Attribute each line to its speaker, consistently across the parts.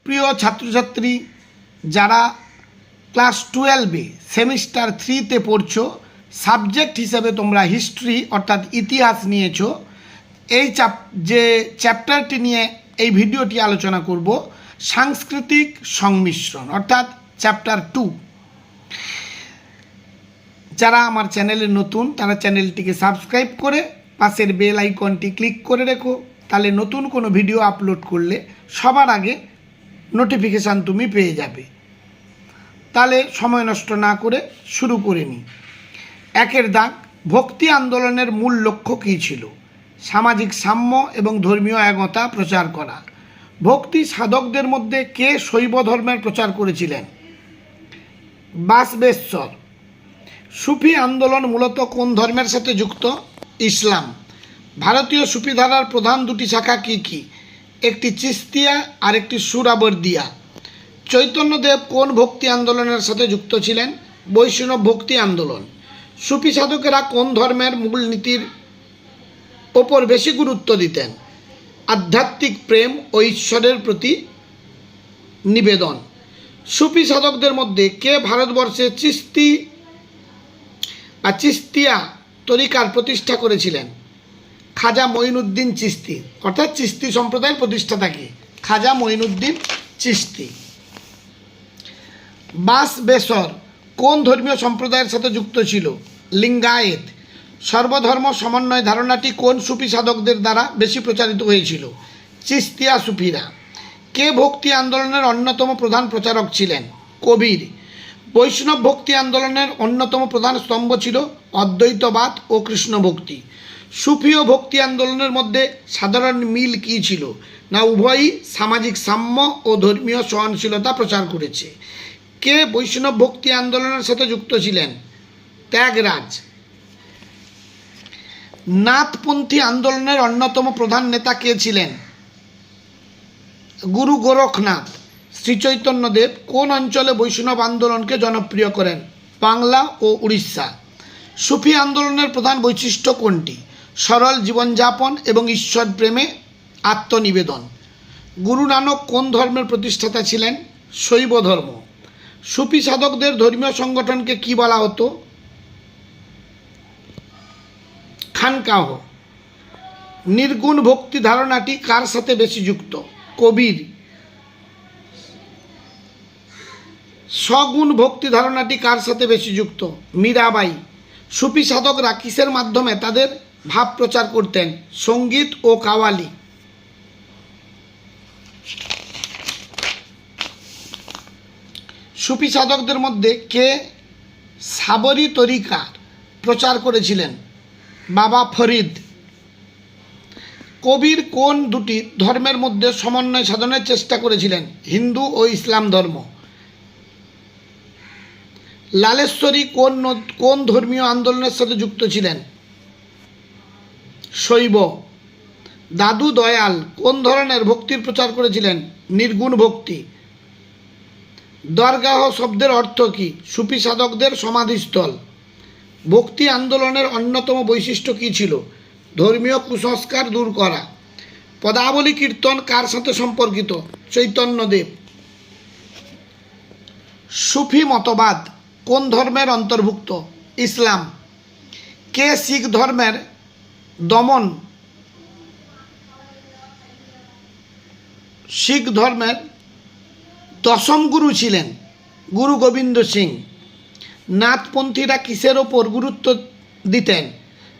Speaker 1: প্রিয় ছাত্রছাত্রী যারা ক্লাস 12-এ সেমিস্টার 3-তে পড়ছো, সাবজেক্ট হিসেবে তোমরা হিস্ট্রি অর্থাৎ ইতিহাস নিয়েছো, এই যে চ্যাপ্টারটি নিয়ে এই ভিডিওটি আলোচনা করব, সাংস্কৃতিক সংমিশ্রণ অর্থাৎ চ্যাপ্টার 2। যারা আমার চ্যানেলে নতুন তারা চ্যানেলটিকে সাবস্ক্রাইব করে পাশের বেল আইকনটি ক্লিক করে রেখো, তাহলে নতুন কোনো ভিডিও আপলোড করলে সবার আগে নোটিফিকেশান তুমি পেয়ে যাবে। তাহলে সময় নষ্ট না করে শুরু করে নিই। একের দাগ, ভক্তি আন্দোলনের মূল লক্ষ্য কী ছিল? সামাজিক সাম্য এবং ধর্মীয় একতা প্রচার করা। ভক্তি সাধকদের মধ্যে কে শৈব ধর্মের প্রচার করেছিলেন? বাসবেশ্বর। সুফি আন্দোলন মূলত কোন ধর্মের সাথে যুক্ত? ইসলাম। ভারতীয় সুফি ধারার প্রধান দুটি শাখা কী কী? একটি চিস্তিয়া আর একটি সুরাবর্দিয়া। চৈতন্যদেব কোন ভক্তি আন্দোলনের সাথে যুক্ত ছিলেন? বৈষ্ণব ভক্তি আন্দোলন। সুফি সাধকেরা কোন ধর্মের মূল নীতির ওপর বেশি গুরুত্ব দিতেন? আধ্যাত্মিক প্রেম ও ঈশ্বরের প্রতি নিবেদন। সুফি সাধকদের মধ্যে কে ভারতবর্ষে চিস্তিয়া তরিকার প্রতিষ্ঠা করেছিলেন? খাজা মঈনুদ্দিন চিস্তি, অর্থাৎ চিস্তি সম্প্রদায়ের প্রতিষ্ঠাতা কি? খাজা মঈনুদ্দিন চিস্তি। বাসবেশ্বর কোন ধর্মীয় সম্প্রদায়ের সাথে যুক্ত ছিল? লিঙ্গায়েত। সর্বধর্ম সমন্বয় ধারণাটি কোন সুফি সাধকদের দ্বারা বেশি প্রচারিত হয়েছিল? চিস্তিয়া সুফিরা। কে ভক্তি আন্দোলনের অন্যতম প্রধান প্রচারক ছিলেন? কবির। বৈষ্ণব ভক্তি আন্দোলনের অন্যতম প্রধান স্তম্ভ ছিল অদ্বৈতবাদ ও কৃষ্ণ ভক্তি। সুফি ও ভক্তি আন্দোলনের মধ্যে সাধারণ মিল কী ছিল? না উভয়ই সামাজিক সাম্য ও ধর্মীয় সহনশীলতা প্রচার করেছে। কে বৈষ্ণব ভক্তি আন্দোলনের সাথে যুক্ত ছিলেন? ত্যাগরাজ। নাথপন্থী আন্দোলনের অন্যতম প্রধান নেতা কে ছিলেন? গুরু গোরখনাথ। শ্রীচৈতন্যদেব কোন অঞ্চলে বৈষ্ণব আন্দোলনকে জনপ্রিয় করেন? বাংলা ও উড়িষ্যা। সুফি আন্দোলনের প্রধান বৈশিষ্ট্য কোনটি? সরল জীবনযাপন এবং ঈশ্বর প্রেমে আত্মনিবেদন। গুরু নানক কোন ধর্মের প্রতিষ্ঠাতা ছিলেন? শৈব ধর্ম। সুফি সাধকদের ধর্মীয় সংগঠনকে কি বলা হতো? খানকাহ। নির্গুণ ভক্তি ধারণাটি কার সাথে বেশি যুক্ত? কবির। সগুণ ভক্তি ধারণাটি কার সাথে বেশি যুক্ত? মীরাবাই। সুফি সাধকরা কিসের মাধ্যমে তাদের ভাব প্রচার করতেন? সঙ্গীত ও কাওয়ালি। সুফি সাধকদের মধ্যে কে সাবরি তরিকার প্রচার করেছিলেন? বাবা ফরিদ। কবির কোন দুটি ধর্মের মধ্যে সমন্বয় সাধনের চেষ্টা করেছিলেন? হিন্দু ও ইসলাম ধর্ম। লালেশ্বরী কোন ধর্মীয় আন্দোলনের সাথে যুক্ত ছিলেন? শৈব। দাদু দয়াল কোন ধরনের ভক্তির প্রচার করেছিলেন? নির্গুণ ভক্তি। দরগাহ শব্দের অর্থ কী? সুফি সাধকদের সমাধিস্থল। ভক্তি আন্দোলনের অন্যতম বৈশিষ্ট্য কী ছিল? ধর্মীয় কুসংস্কার দূর করা। পদাবলী কীর্তন কার সাথে সম্পর্কিত? চৈতন্যদেব। সুফি মতবাদ কোন ধর্মের অন্তর্ভুক্ত? ইসলাম। কে শিখ ধর্মের দশম গুরু ছিলেন? গুরু গোবিন্দ সিং। নাথপন্থীরা কিসের ওপর গুরুত্ব দিতেন?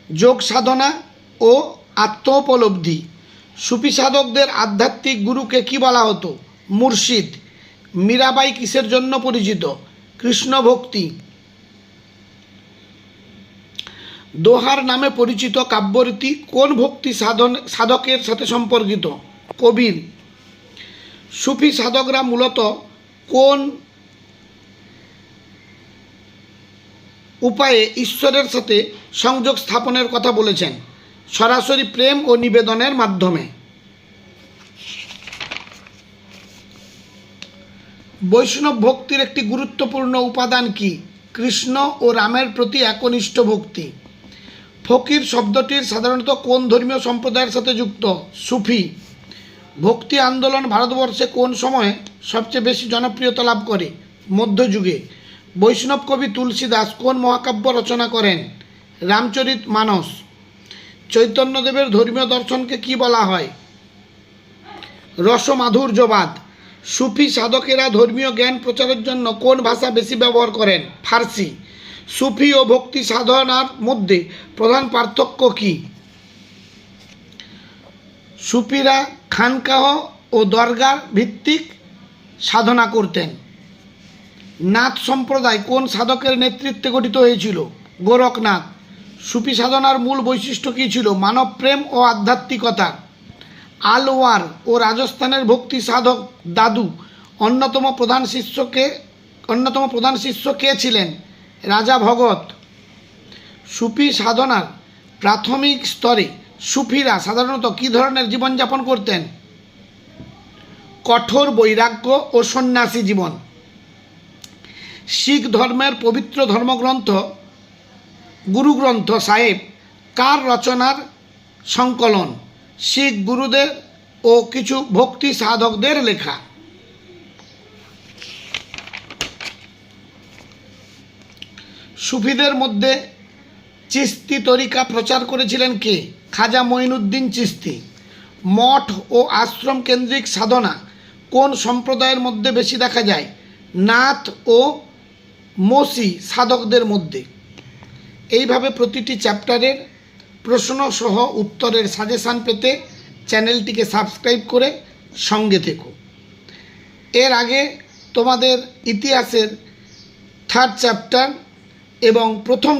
Speaker 1: যোগ সাধনা ও আত্মোপলব্ধি। সুফি সাধকদের আধ্যাত্মিক গুরুকে কি বলা হতো? মুর্শিদ। মীরাবাই কিসের জন্য পরিচিত? কৃষ্ণ ভক্তি। দোহার নামে পরিচিত কাব্যরীতি কোন ভক্তি সাধকের সাথে সম্পর্কিত? কবির। সুফি সাধকরা মূলত কোন উপায়ে ঈশ্বরের সাথে সংযোগ স্থাপনের কথা বলেছেন? সরাসরি প্রেম ও নিবেদনের মাধ্যমে। বৈষ্ণব ভক্তির একটি গুরুত্বপূর্ণ উপাদান কি? কৃষ্ণ ও রামের প্রতি একনিষ্ঠ ভক্তি। ফকির শব্দটির সাধারণত কোন ধর্মীয় সম্প্রদায়ের সাথে যুক্ত? সুফি। ভক্তি আন্দোলন ভারতবর্ষে কোন সময়ে সবচেয়ে বেশি জনপ্রিয়তা লাভ করে? মধ্যযুগে। বৈষ্ণব কবি তুলসী দাস কোন মহাকাব্য রচনা করেন? রামচরিত মানস। চৈতন্যদেবের ধর্মীয় দর্শনকে কি বলা হয়? রসমাধুর্যবাদ। সুফি সাধকেরা ধর্মীয় জ্ঞান প্রচারের জন্য কোন ভাষা বেশি ব্যবহার করেন? ফার্সি। সুফি ও ভক্তি সাধনার মধ্যে প্রধান পার্থক্য কি? সুফিরা খানকাহ ও দরগার ভিত্তিক সাধনা করতেন। নাথ সম্প্রদায় কোন সাধকের নেতৃত্বে গঠিত হয়েছিল? গোরখনাথ। সুফি সাধনার মূল বৈশিষ্ট্য কী ছিল? মানব প্রেম ও আধ্যাত্মিকতা। আলওয়ার ও রাজস্থানের ভক্তি সাধক দাদু অন্যতম প্রধান শিষ্য কে ছিলেন? রাজা ভগত। সুফি সাধনার প্রাথমিক স্তরে সুফিরা সাধারণত কী ধরনের জীবনযাপন করতেন? কঠোর বৈরাগ্য ও সন্ন্যাসী জীবন। শিখ ধর্মের পবিত্র ধর্মগ্রন্থ গুরু গ্রন্থ সাহেব কার রচনার সংকলন? শিখ গুরুদের ও কিছু ভক্তি সাধকদের লেখা। সুফিদের মধ্যে চিস্তি তরিকা প্রচার করেছিলেন কে? খাজা মঈনুদ্দিন চিস্তি। মঠ ও আশ্রম কেন্দ্রিক সাধনা কোন সম্প্রদায়ের মধ্যে বেশি দেখা যায়? নাথ ও মোসি সাধকদের মধ্যে। এইভাবে প্রতিটি চ্যাপ্টারের প্রশ্ন সহ উত্তরের সাজেশান পেতে চ্যানেলটিকে সাবস্ক্রাইব করে সঙ্গে থেকো। এর আগে তোমাদের ইতিহাসের 3rd চ্যাপ্টার এবং প্রথম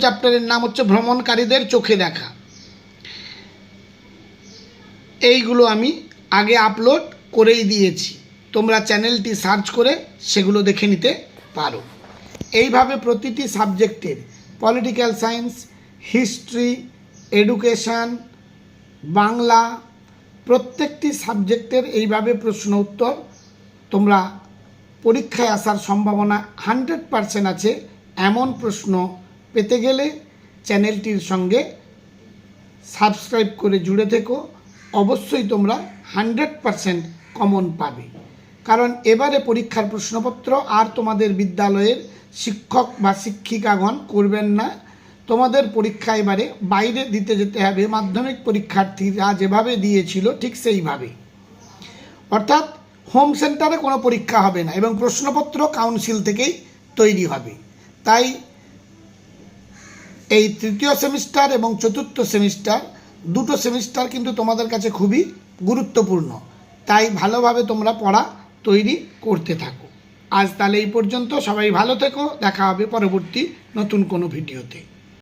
Speaker 1: চ্যাপ্টারের নাম হচ্ছে ভ্রমণকারীদের চোখে দেখা, এইগুলো আমি আগে আপলোড করেই দিয়েছি, তোমরা চ্যানেলটি সার্চ করে সেগুলো দেখে নিতে পারো। এইভাবে প্রতিটি সাবজেক্টের political science, history, education, Bangla, প্রত্যেকটি সাবজেক্টের এইভাবে প্রশ্ন উত্তর তোমরা পরীক্ষায় আসার সম্ভাবনা 100% আছে। এমন প্রশ্ন পেতে গেলে চ্যানেলটির সঙ্গে সাবস্ক্রাইব করে জুড়ে থেকো, অবশ্যই তোমরা 100% কমন পাবে। কারণ এবারে পরীক্ষার প্রশ্নপত্র আর তোমাদের বিদ্যালয়ের শিক্ষক বা শিক্ষিকাগণ করবেন না, তোমাদের পরীক্ষা এবারে বাইরে দিতে যেতে হবে। মাধ্যমিক পরীক্ষার্থীরা যেভাবে দিয়েছিল ঠিক সেইভাবে, অর্থাৎ হোম সেন্টারে কোনো পরীক্ষা হবে না এবং প্রশ্নপত্র কাউন্সিল থেকেই তৈরি হবে। তাই এই 3য় সেমিস্টার এবং 4র্থ সেমিস্টার, দুটো সেমিস্টার কিন্তু তোমাদের কাছে খুবই গুরুত্বপূর্ণ। তাই ভালোভাবে তোমরা পড়া তৈরি করতে থাকো। আজ তাহলে এই পর্যন্ত, সবাই ভালো থেকো, দেখা হবে পরবর্তী নতুন কোনো ভিডিওতে।